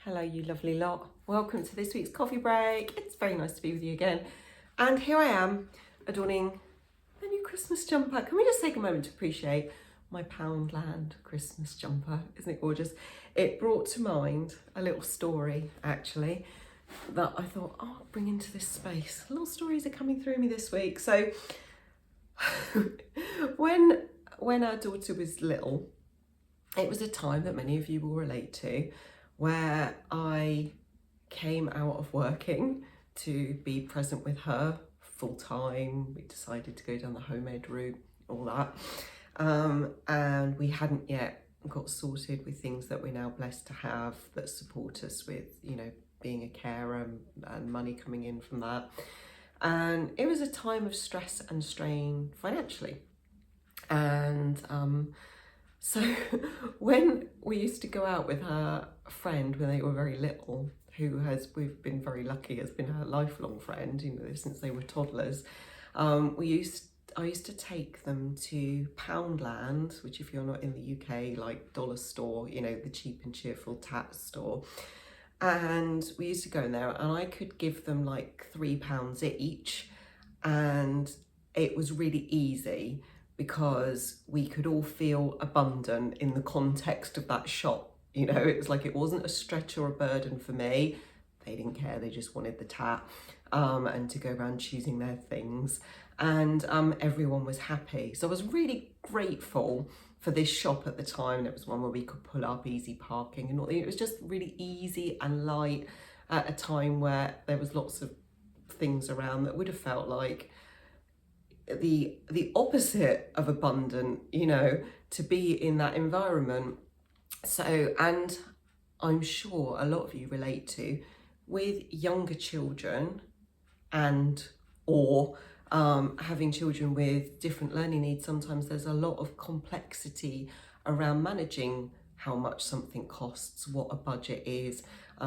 Hello, you lovely lot. Welcome to this week's coffee break. It's very nice to be with you again. And here I am, adorning a new Christmas jumper. Can we just take a moment to appreciate my Poundland Christmas jumper? Isn't it gorgeous? It brought to mind a little story, actually, that I thought, oh, I'll bring into this space. Little stories are coming through me this week. So when our daughter was little, it was a time that many of you will relate to, where I came out of working to be present with her full time. We decided to go down the home ed route, all that. And we hadn't yet got sorted with things that we're now blessed to have that support us with, you know, being a carer and money coming in from that. And it was a time of stress and strain financially. And so when we used to go out with her friend when they were very little, we've been very lucky, has been her lifelong friend, you know, since they were toddlers, I used to take them to Poundland, which if you're not in the UK, like dollar store, you know, the cheap and cheerful tat store. And we used to go in there and I could give them like £3 each. And it was really easy because we could all feel abundant in the context of that shop. You know, it was like, it wasn't a stretch or a burden for me. They didn't care, they just wanted the tat and to go around choosing their things. And everyone was happy. So I was really grateful for this shop at the time. And it was one where we could pull up, easy parking and all. It was just really easy and light at a time where there was lots of things around that would have felt like the opposite of abundant, you know, to be in that environment. So, and I'm sure a lot of you relate to with younger children or having children with different learning needs. Sometimes there's a lot of complexity around managing how much something costs, what a budget is,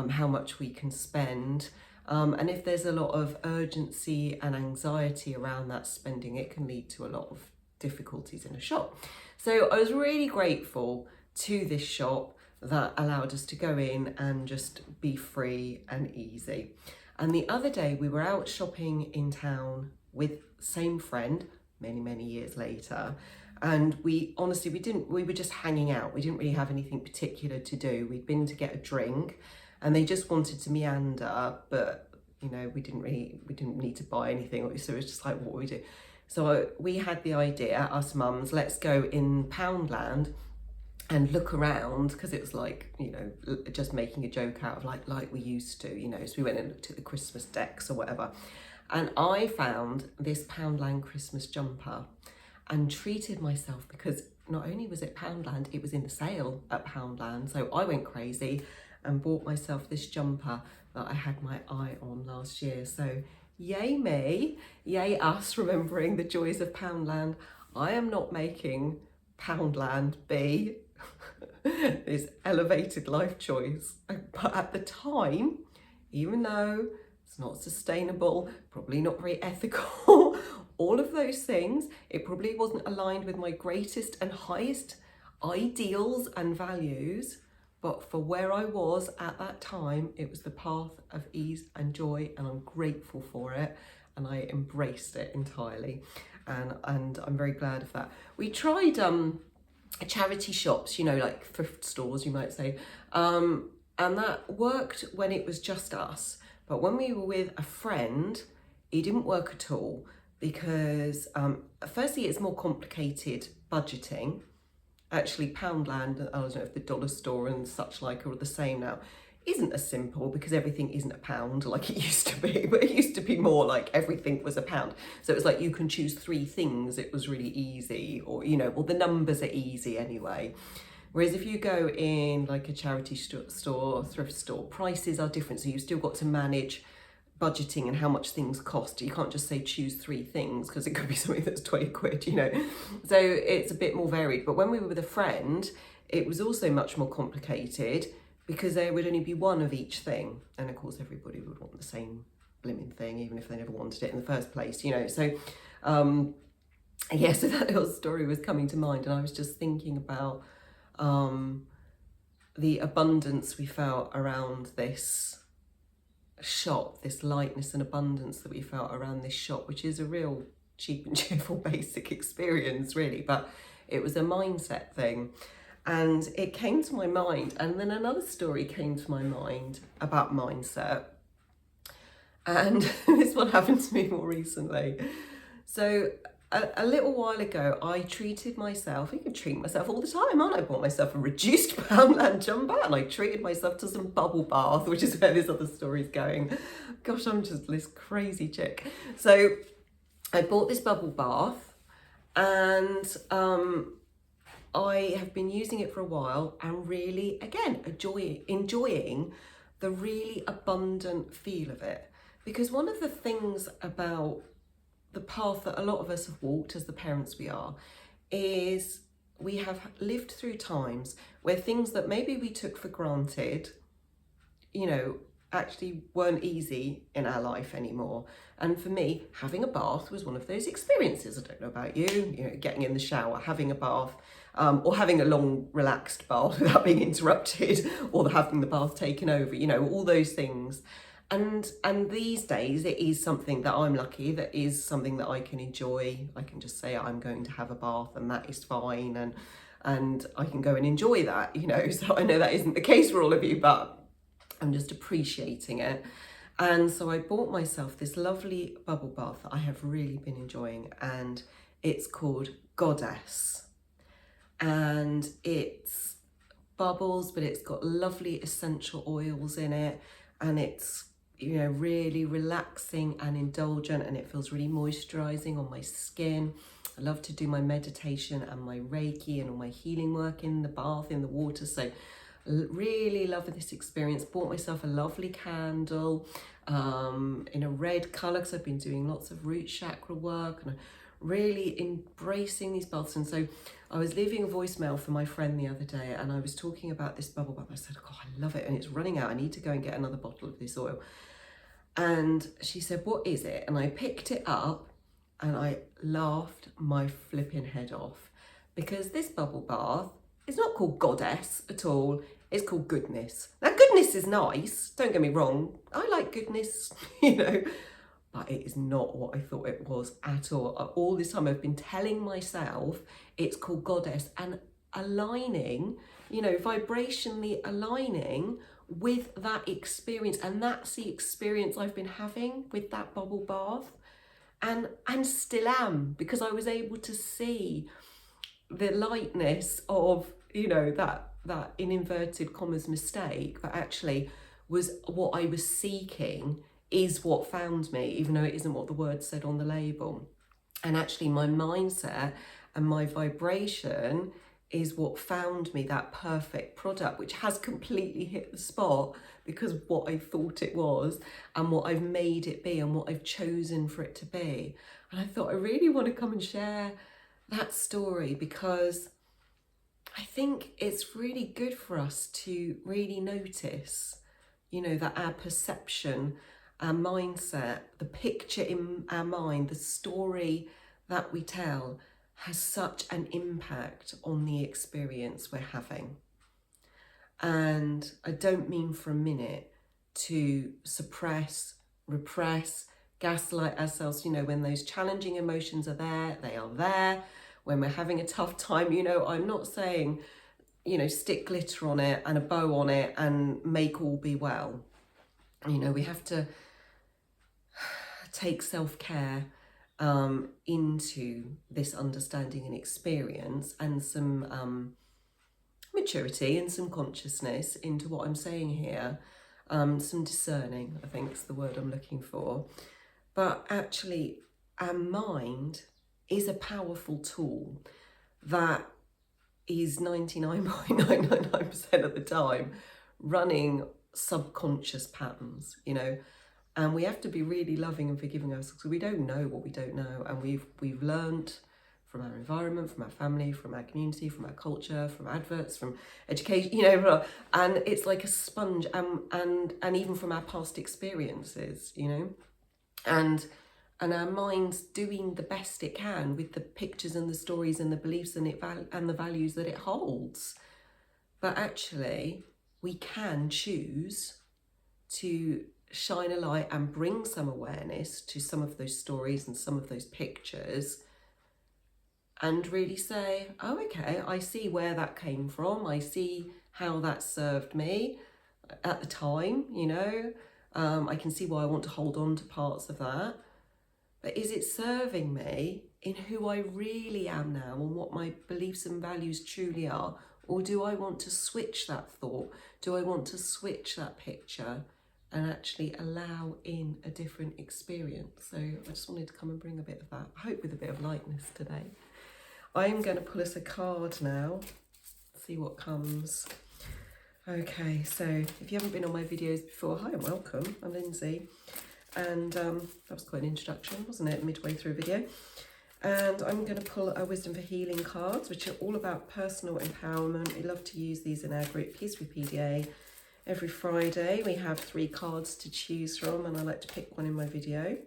how much we can spend. And if there's a lot of urgency and anxiety around that spending, it can lead to a lot of difficulties in a shop. So I was really grateful to this shop that allowed us to go in and just be free and easy. And the other day we were out shopping in town with same friend many years later. And we were just hanging out. We didn't really have anything particular to do. We'd been to get a drink and they just wanted to meander, but you know, we didn't need to buy anything. So it was just like, what we do? So we had the idea, us mums, let's go in Poundland and look around, because it was like, you know, just making a joke out of like we used to, you know. So we went and looked at the Christmas decks or whatever. And I found this Poundland Christmas jumper and treated myself, because not only was it Poundland, it was in the sale at Poundland. So I went crazy and bought myself this jumper that I had my eye on last year. So yay me, yay us, remembering the joys of Poundland. I am not making Poundland be this elevated life choice. But at the time, even though it's not sustainable, probably not very ethical, all of those things, it probably wasn't aligned with my greatest and highest ideals and values. But for where I was at that time, it was the path of ease and joy, and I'm grateful for it, and I embraced it entirely, and I'm very glad of that. We tried charity shops, you know, like thrift stores, you might say, and that worked when it was just us. But when we were with a friend, it didn't work at all, because firstly, it's more complicated budgeting. Actually, Poundland, I don't know if the dollar store and such like are the same now, isn't as simple, because everything isn't a pound like it used to be. But it used to be more like everything was a pound. So it was like you can choose 3 things. It was really easy, or, you know, well, the numbers are easy anyway. Whereas if you go in like a charity store, thrift store, prices are different. So you've still got to manage budgeting and how much things cost. You can't just say choose 3 things, because it could be something that's 20 quid, you know. So it's a bit more varied. But when we were with a friend, it was also much more complicated, because there would only be one of each thing. And of course, everybody would want the same blimmin' thing, even if they never wanted it in the first place, you know. So yeah, so that little story was coming to mind, and I was just thinking about the abundance we felt around this shop, this lightness and abundance that we felt around this shop, which is a real cheap and cheerful basic experience really, but it was a mindset thing. And it came to my mind, and then another story came to my mind about mindset. And this one happened to me more recently. So a little while ago, I treated myself, I can treat myself all the time, aren't I? Bought myself a reduced Poundland jumper, and I treated myself to some bubble bath, which is where this other story's going. Gosh, I'm just this crazy chick. So I bought this bubble bath, and I have been using it for a while and really, again, enjoying the really abundant feel of it. Because one of the things about the path that a lot of us have walked as the parents we are is we have lived through times where things that maybe we took for granted, you know, actually weren't easy in our life anymore. And for me, having a bath was one of those experiences. I don't know about you, getting in the shower, having a bath, or having a long relaxed bath without being interrupted, or having the bath taken over, all those things. And these days it is something that I'm lucky, that is something that I can enjoy. I can just say I'm going to have a bath and that is fine, and I can go and enjoy that, so I know that isn't the case for all of you, but I'm just appreciating it. And so I bought myself this lovely bubble bath that I have really been enjoying, and it's called Goddess. And it's bubbles, but it's got lovely essential oils in it, and it's really relaxing and indulgent, and it feels really moisturizing on my skin. I love to do my meditation and my Reiki and all my healing work in the bath, in the water, so really love this experience. Bought myself a lovely candle in a red colour, because I've been doing lots of root chakra work and really embracing these baths. And so I was leaving a voicemail for my friend the other day, and I was talking about this bubble bath. I said, oh, I love it, and it's running out. I need to go and get another bottle of this oil. And she said, what is it? And I picked it up and I laughed my flipping head off, because this bubble bath is not called Goddess at all. It's called Goodness. Now, goodness is nice, don't get me wrong. I like goodness, but it is not what I thought it was at all. All this time I've been telling myself it's called Goddess, and aligning, vibrationally aligning with that experience. And that's the experience I've been having with that bubble bath, and still am, because I was able to see the lightness of, that in inverted commas mistake, but actually was what I was seeking is what found me, even though it isn't what the word said on the label. And actually my mindset and my vibration is what found me that perfect product, which has completely hit the spot because of what I thought it was and what I've made it be and what I've chosen for it to be. And I thought I really want to come and share that story, because I think it's really good for us to really notice, that our perception, our mindset, the picture in our mind, the story that we tell has such an impact on the experience we're having. And I don't mean for a minute to suppress, repress, gaslight ourselves. When those challenging emotions are there, they are there. When we're having a tough time, I'm not saying, stick glitter on it and a bow on it and make all be well. We have to take self-care into this understanding and experience, and some maturity and some consciousness into what I'm saying here. Some discerning, I think is the word I'm looking for. But actually, our mind is a powerful tool that is 99.999% of the time running subconscious patterns, and we have to be really loving and forgiving ourselves, because we don't know what we don't know, and we've learned from our environment, from our family, from our community, from our culture, from adverts, from education, and it's like a sponge, and even from our past experiences, and our mind's doing the best it can with the pictures and the stories and the beliefs and the values that it holds. But actually, we can choose to shine a light and bring some awareness to some of those stories and some of those pictures, and really say, oh, okay, I see where that came from. I see how that served me at the time, you know. I can see why I want to hold on to parts of that. But is it serving me in who I really am now and what my beliefs and values truly are? Or do I want to switch that thought? Do I want to switch that picture and actually allow in a different experience? So I just wanted to come and bring a bit of that, I hope with a bit of lightness today. I'm going to pull us a card now, see what comes. Okay, so if you haven't been on my videos before, hi and welcome, I'm Lindsay. And that was quite an introduction, wasn't it, midway through a video. And I'm going to pull our Wisdom for Healing cards, which are all about personal empowerment. We love to use these in our group, Peace with PDA. Every Friday we have 3 cards to choose from, and I like to pick one in my video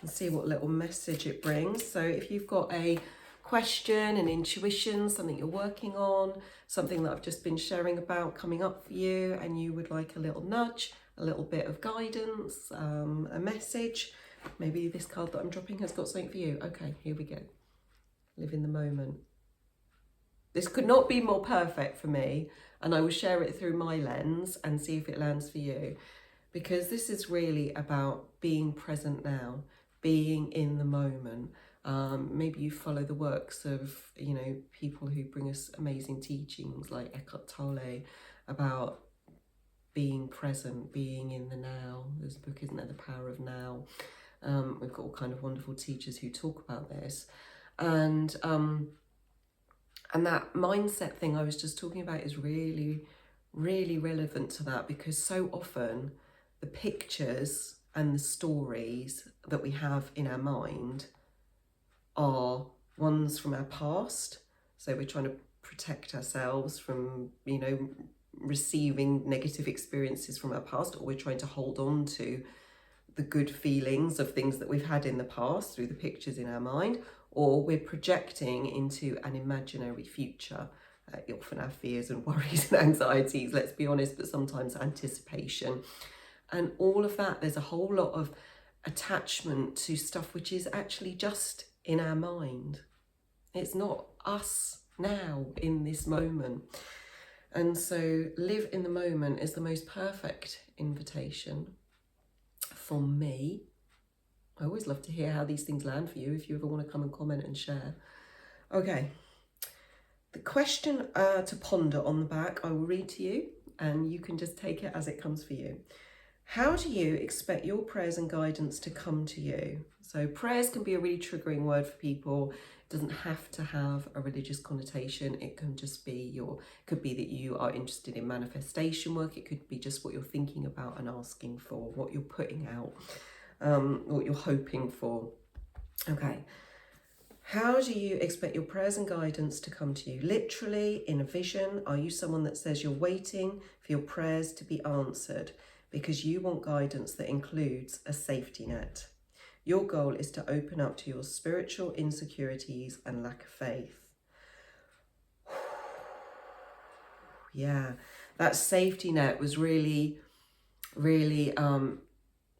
and see what little message it brings. So if you've got a question, an intuition, something you're working on, something that I've just been sharing about coming up for you, and you would like a little nudge, a little bit of guidance, a message, maybe this card that I'm dropping has got something for you. Okay, here we go. Live in the moment. This could not be more perfect for me, and I will share it through my lens and see if it lands for you, because this is really about being present now, being in the moment. Maybe you follow the works of, you know, people who bring us amazing teachings like Eckhart Tolle about being present, being in the now. There's a book, isn't there, The Power of Now. We've got all kind of wonderful teachers who talk about this. And that mindset thing I was just talking about is really, really relevant to that, because so often the pictures and the stories that we have in our mind are ones from our past. So we're trying to protect ourselves from, you know, receiving negative experiences from our past, or we're trying to hold on to the good feelings of things that we've had in the past through the pictures in our mind, or we're projecting into an imaginary future. Often our fears and worries and anxieties, let's be honest, but sometimes anticipation. And all of that, there's a whole lot of attachment to stuff which is actually just in our mind. It's not us now in this moment. And so live in the moment is the most perfect invitation for me. I always love to hear how these things land for you, if you ever want to come and comment and share. Okay, the question to ponder on the back, I will read to you, and you can just take it as it comes for you. How do you expect your prayers and guidance to come to you? So prayers can be a really triggering word for people. It doesn't have to have a religious connotation. It can just be could be that you are interested in manifestation work. It could be just what you're thinking about and asking for, what you're putting out, what you're hoping for. Okay. How do you expect your prayers and guidance to come to you? Literally, in a vision? Are you someone that says you're waiting for your prayers to be answered because you want guidance that includes a safety net? Your goal is to open up to your spiritual insecurities and lack of faith. Yeah, that safety net was really, really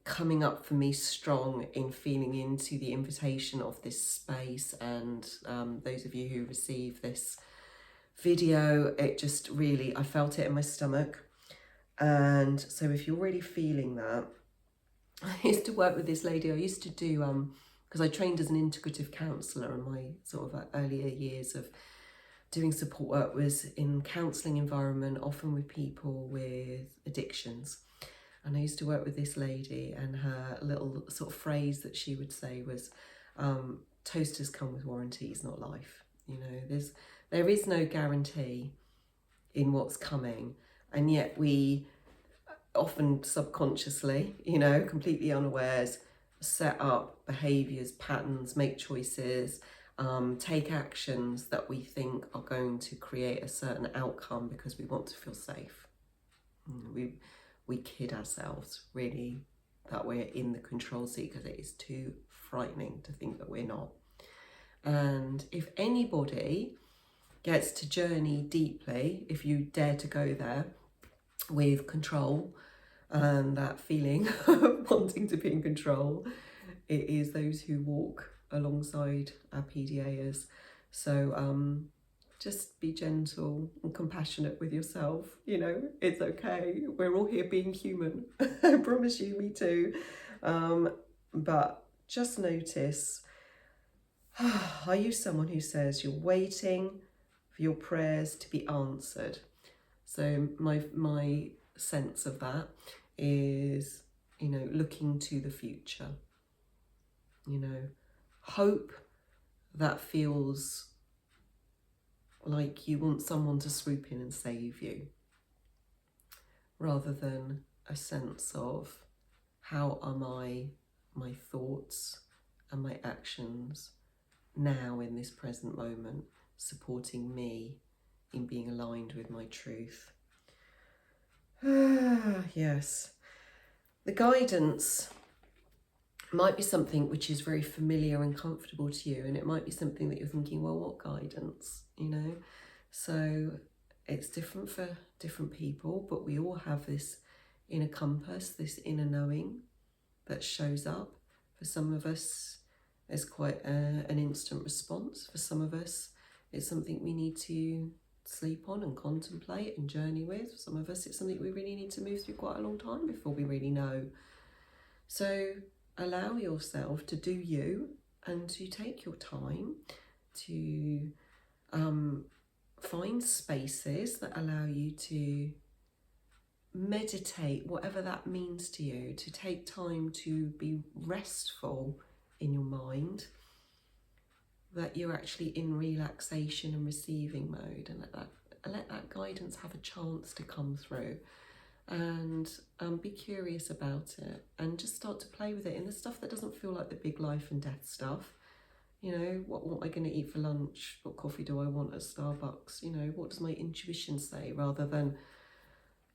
coming up for me strong in feeling into the invitation of this space. And those of you who receive this video, it just really, I felt it in my stomach. And so if you're really feeling that, I used to work with this lady. I used to do, because I trained as an integrative counsellor, in my sort of earlier years of doing support work was in counselling environment, often with people with addictions. And I used to work with this lady, and her little sort of phrase that she would say was, toasters come with warranties, not life. You know, there is no guarantee in what's coming, and yet we often subconsciously, you know, completely unawares, set up behaviours, patterns, make choices, take actions that we think are going to create a certain outcome because we want to feel safe. We kid ourselves, really, that we're in the control seat, because it is too frightening to think that we're not. And if anybody gets to journey deeply, if you dare to go there, with control and that feeling of wanting to be in control, it is those who walk alongside our PDAers. So just be gentle and compassionate with yourself. You know, it's okay. We're all here being human. I promise you, me too. But just notice, are you someone who says you're waiting for your prayers to be answered? So my sense of that is, you know, looking to the future. You know, hope that feels like you want someone to swoop in and save you, rather than a sense of how are my thoughts and my actions now in this present moment supporting me in being aligned with my truth. Yes, the guidance might be something which is very familiar and comfortable to you, and it might be something that you're thinking, well, what guidance, you know? So it's different for different people, but we all have this inner compass, this inner knowing that shows up. For some of us, it's quite an instant response. For some of us, it's something we need to sleep on and contemplate and journey with. For some of us, it's something we really need to move through quite a long time before we really know. So allow yourself to do you, and to take your time to find spaces that allow you to meditate, whatever that means to you, to take time to be restful in your mind, that you're actually in relaxation and receiving mode, and let that guidance have a chance to come through. And be curious about it, and just start to play with it in the stuff that doesn't feel like the big life and death stuff. You know, what am I going to eat for lunch? What coffee do I want at Starbucks? You know, what does my intuition say, rather than,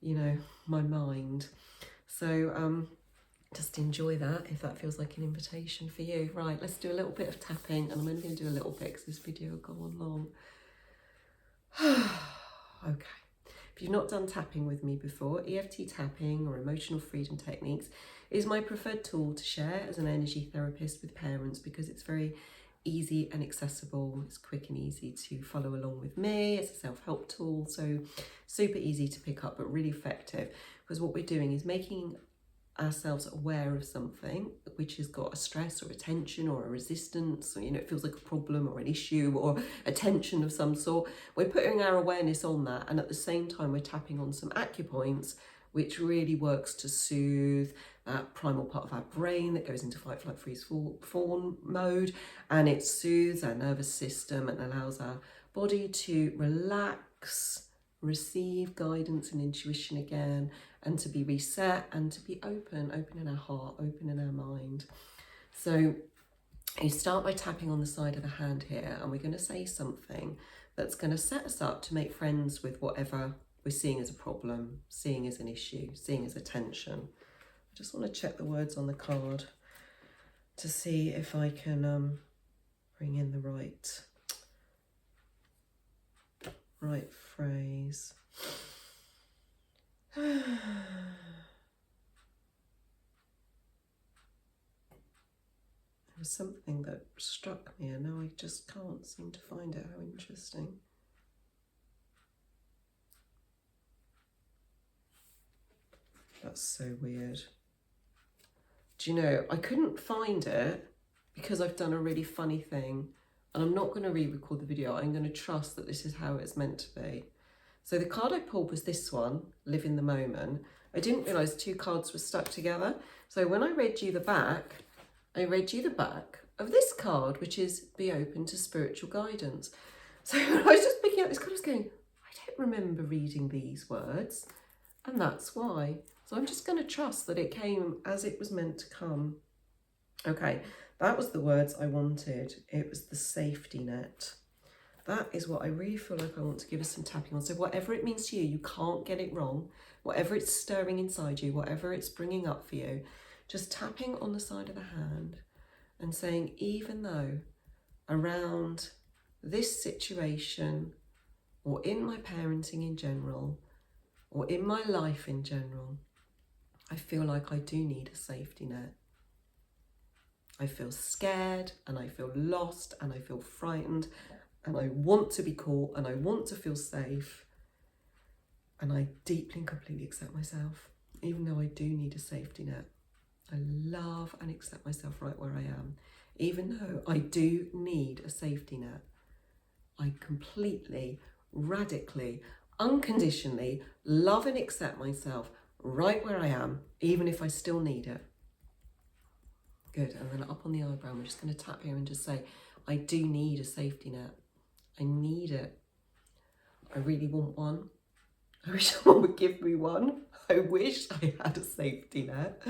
you know, my mind. So just enjoy that, if that feels like an invitation for you. Right, let's do a little bit of tapping, and I'm only going to do a little bit because this video will go on long. Okay. If you've not done tapping with me before, EFT tapping, or emotional freedom techniques, is my preferred tool to share as an energy therapist with parents, because it's very easy and accessible. It's quick and easy to follow along with me. It's a self-help tool, so super easy to pick up, but really effective, because what we're doing is making ourselves aware of something which has got a stress or a tension or a resistance, or, you know, it feels like a problem or an issue or a tension of some sort. We're putting our awareness on that, and at the same time we're tapping on some acupoints, which really works to soothe that primal part of our brain that goes into fight, flight, freeze, fawn mode, and it soothes our nervous system and allows our body to relax, receive guidance and intuition again, and to be reset, and to be open in our heart, open in our mind. So you start by tapping on the side of the hand here, and we're going to say something that's going to set us up to make friends with whatever we're seeing as a problem, seeing as an issue, seeing as a tension. I just want to check the words on the card to see if I can bring in the right phrase. There was something that struck me, and now I just can't seem to find it. How interesting. That's so weird. Do you know, I couldn't find it because I've done a really funny thing, and I'm not going to re-record the video. I'm going to trust that this is how it's meant to be. So the card I pulled was this one, Live in the Moment. I didn't realise 2 cards were stuck together. So when I read you the back, I read you the back of this card, which is Be Open to Spiritual Guidance. So when I was just picking up this card, I was going, I don't remember reading these words, and that's why. So I'm just going to trust that it came as it was meant to come. Okay, that was the words I wanted. It was the safety net. That is what I really feel like I want to give us some tapping on. So whatever it means to you, you can't get it wrong. Whatever it's stirring inside you, whatever it's bringing up for you, just tapping on the side of the hand and saying, even though around this situation or in my parenting in general, or in my life in general, I feel like I do need a safety net. I feel scared and I feel lost and I feel frightened and I want to be caught and I want to feel safe. And I deeply and completely accept myself, even though I do need a safety net. I love and accept myself right where I am. Even though I do need a safety net, I completely, radically, unconditionally love and accept myself right where I am, even if I still need it. Good, and then up on the eyebrow, I'm just going to tap here and just say, I do need a safety net. I need it. I really want one. I wish someone would give me one. I wish I had a safety net.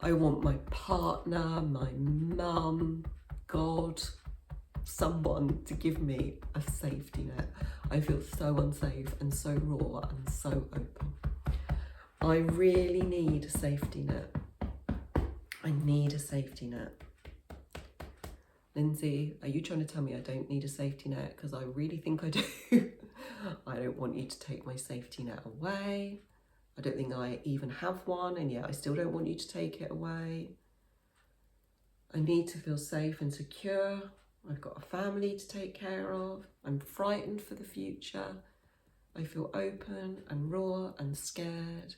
I want my partner, my mum, God, someone to give me a safety net. I feel so unsafe and so raw and so open. I really need a safety net. I need a safety net. Lindsay, are you trying to tell me I don't need a safety net? Because I really think I do. I don't want you to take my safety net away. I don't think I even have one, and yet I still don't want you to take it away. I need to feel safe and secure. I've got a family to take care of. I'm frightened for the future. I feel open and raw and scared,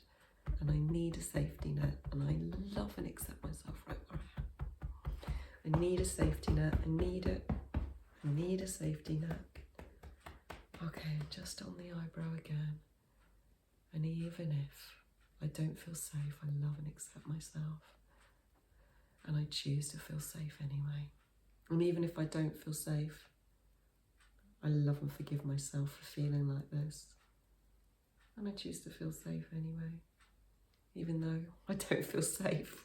and I need a safety net, and I love and accept myself right where I am. I need a safety net. I need it. I need a safety net. Okay, just on the eyebrow again. And even if I don't feel safe, I love and accept myself. And I choose to feel safe anyway. And even if I don't feel safe, I love and forgive myself for feeling like this. And I choose to feel safe anyway, even though I don't feel safe.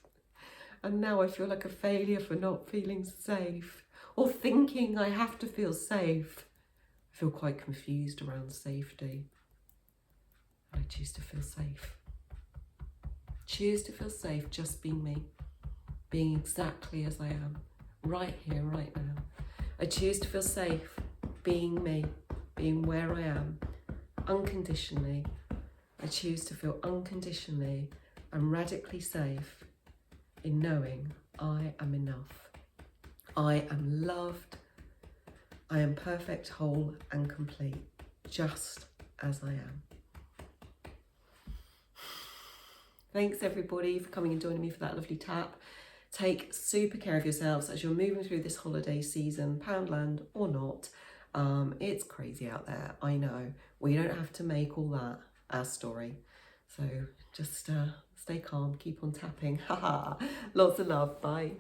And now I feel like a failure for not feeling safe or thinking I have to feel safe. I feel quite confused around safety. And I choose to feel safe. Choose to feel safe just being me, being exactly as I am, right here, right now. I choose to feel safe being me, being where I am, unconditionally. I choose to feel unconditionally and radically safe in knowing I am enough. I am loved. I am perfect, whole and complete, just as I am. Thanks everybody for coming and joining me for that lovely tap. Take super care of yourselves as you're moving through this holiday season, Poundland or not. It's crazy out there, I know. We don't have to make all that our story. So just stay calm, keep on tapping. Lots of love, bye.